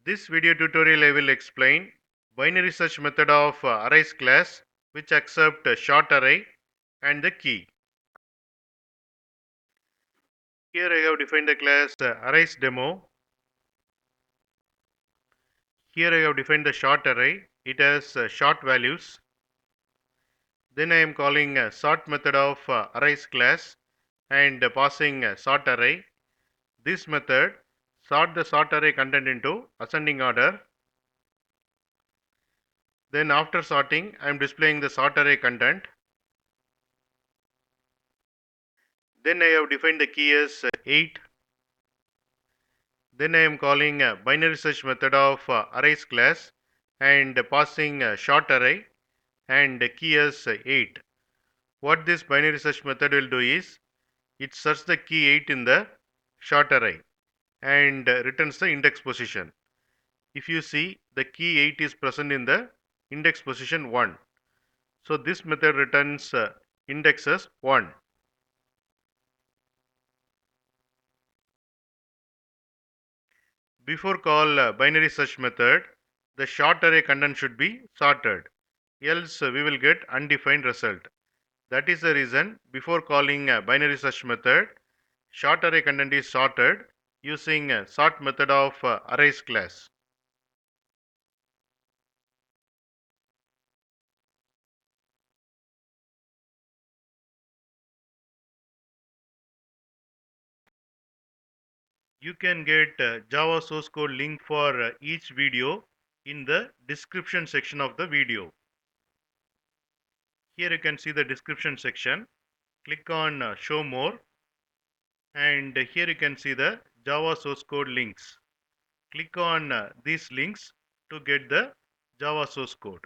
This video tutorial I will explain binary search method of arrays class which accept short array and the key. Here I have defined the class arrays demo. Here I have defined the short array. It has short values. Then I am calling sort method of arrays class and passing sort array. This method sort the sort array content into ascending order. Then after sorting, I am displaying the sort array content. Then I have defined the key as 8. Then I am calling a binary search method of arrays class and passing a short array and key as 8. What this binary search method will do is, it searches the key 8 in the short array and returns the index position. If you see, the key 8 is present in the index position 1. So this method returns index as 1. Before call binary search method, the short array content should be sorted, else we will get undefined result. That is the reason before calling binary search method, short array content is sorted using sort method of arrays class. You can get Java source code link for each video in the description section of the video. Here you can see the description section. Click on show more, and here you can see the Java source code links. Click on these links to get the Java source code.